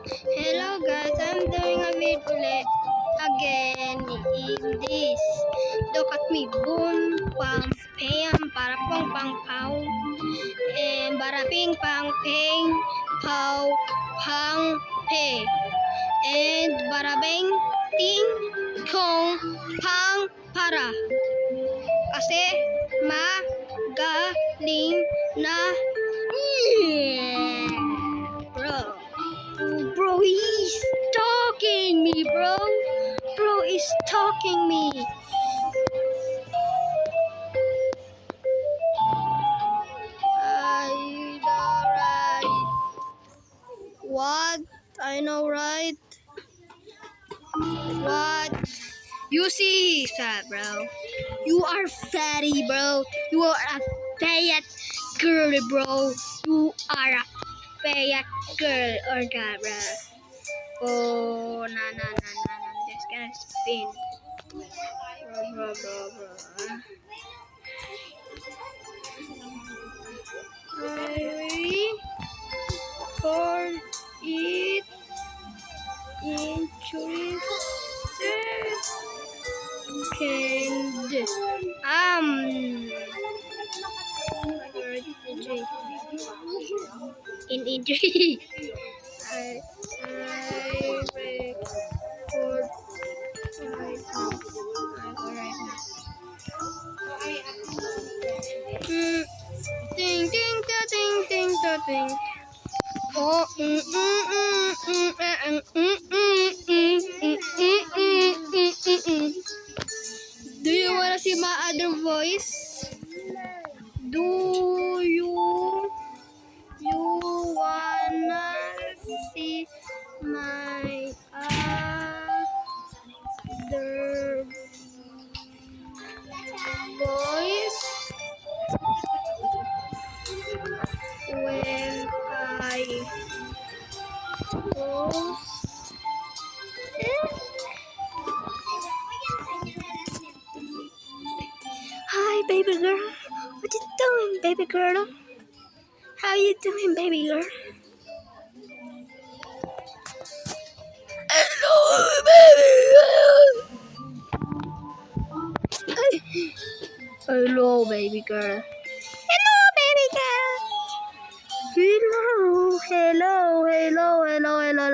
Hello guys, I'm doing a video ulit again in this. Look at me, boom, pam, pam, para pong pang pow, and bara ping pang ping, pow, pang, pe, and bara bang, ting, kong, pang, para. Kasi magaling na. Yeah. Bro, he's stalking me, bro. Bro is stalking me. I know, right? What? I know, right? What? You see that, bro? You are fatty, bro. You are a fat girl, bro. You are a fat girl, or God, bro. Oh, nah. This gonna spin. Bro. I for it interested in injury. I record right now. Ding. Oh, Do you wanna see my other voice? Do you wanna see my other voice when I post it? Hi, baby girl. What you doing, baby girl? How you doing, baby girl? Hello, baby girl. Hello, baby girl. Hello, baby girl.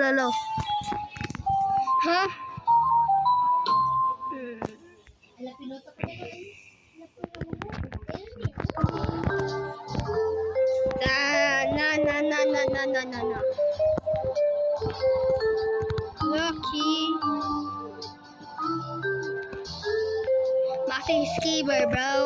Hello. Huh? No. Lucky. Maxing skipper, bro.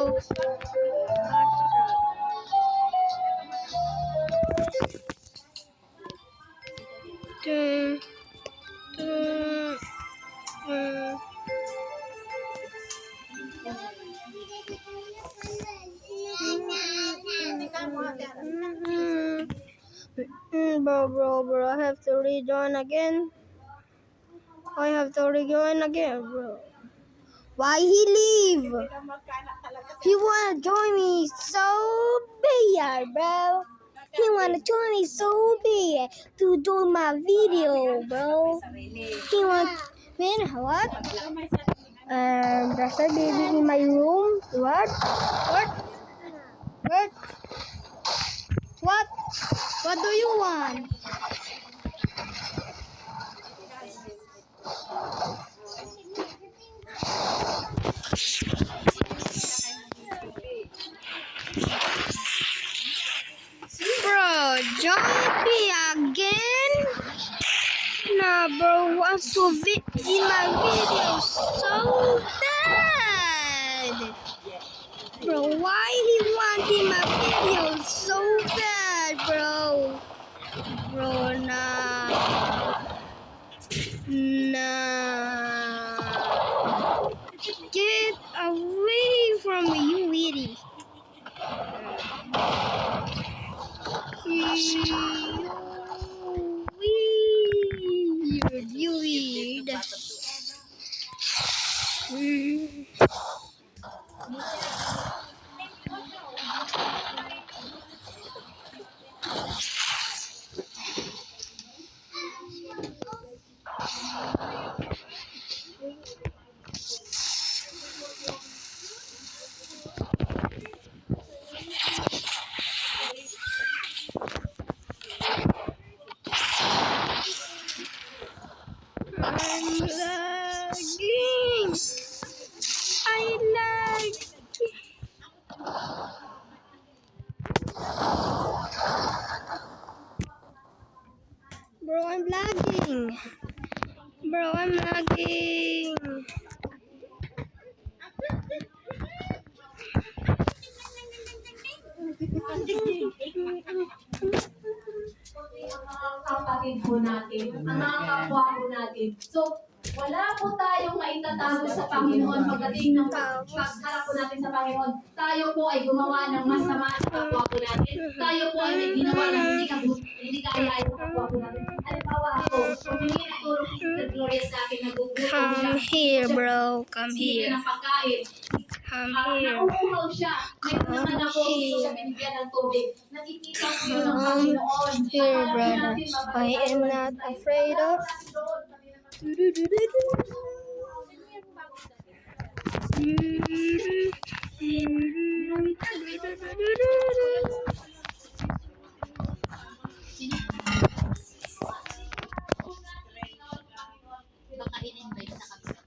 Bro, I have to rejoin again. Bro. Why he leave? He wanna join me so bad, bro. He wanna join me so bad to do my video, bro. He want what? There's a baby in my room. What? What do you want? Bro, join me again? Nah, bro, wants to in my video so bad. Bro, why he want in my video so bad, bro? Bro, nah. Get away from me, you weedy. You weird. I'm lagging. Bro, I'm lagging. Kapatid po natin, ang mga kapwa po natin. So, wala po tayong maitatago sa Panginoon pagdating ng pagharap po natin sa Panginoon. Tayo po ay gumawa ng masama sa kapwa po natin. Tayo po ay may ginawa ng hindi kaaya-aya sa kapwa po natin. Halimbawa ako, humingi ng tulong si Sister Gloria sa akin, nagugutom siya. Come here, bro. Come Hindi here. ng pagkain. Come here. Nauuhaw siya. Ngayon naman ako, gusto siya binibigyan ng tubig. Nakikita ko yun ng Panginoon. Here, Akala brother. natin I am not afraid of. Baka in-invite sa kapila.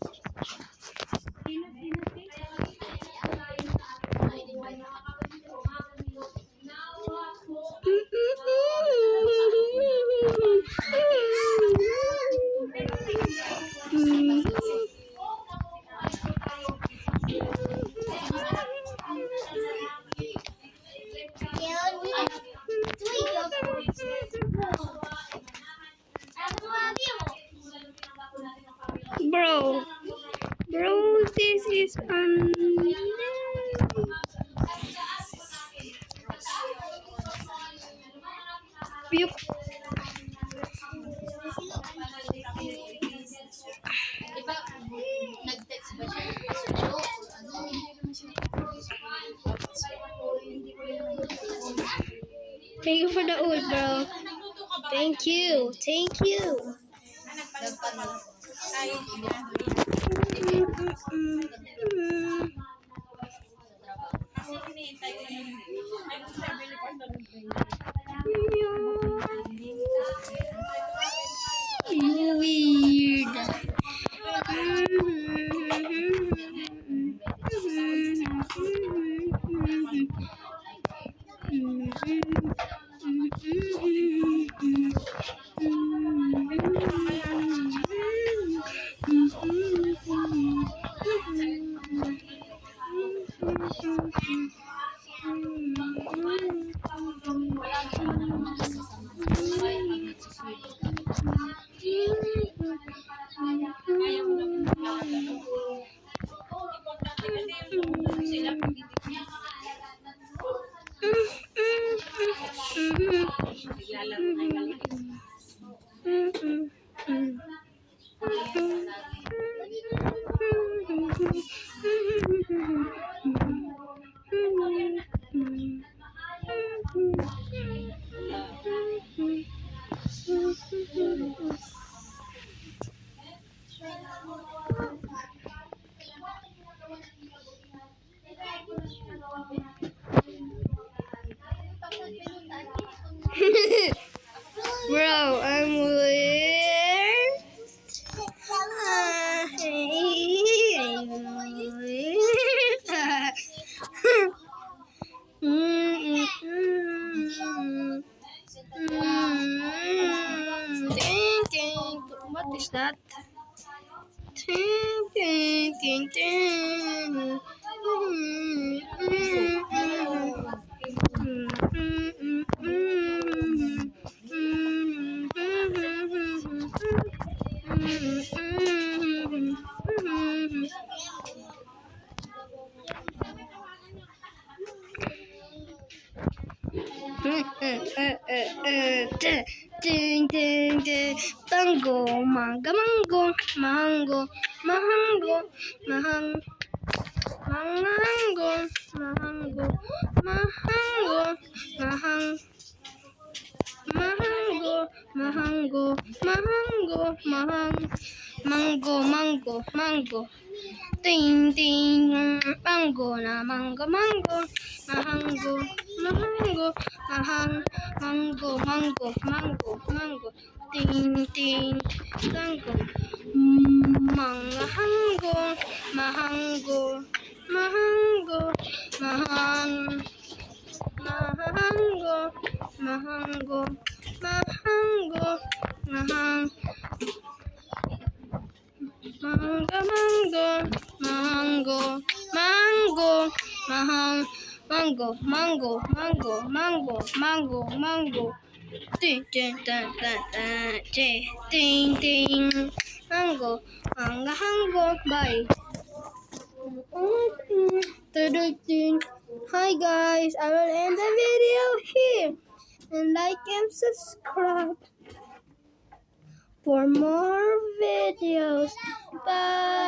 Bro, this is you. Diba, nag-text ba siya? Thank you for the old, bro. Thank you. Thank you. You weird. Bro, I'm weird. What is that? Tango, manga, mango, mango, mahango, mango, mango, mahango, mahango, mahango, mango, mango. Ting ting, mango na mango, mango, mango, mango, ting ting, mango, mango, mango, mango, Mahang mango, mango, mango, mahang mango, mango, mango, mango, mango, mango. Ding ding ding ding ding ding ding. Mango, manga, mango, bye. Hi guys, I will end the video here and like and subscribe for more videos. Bye.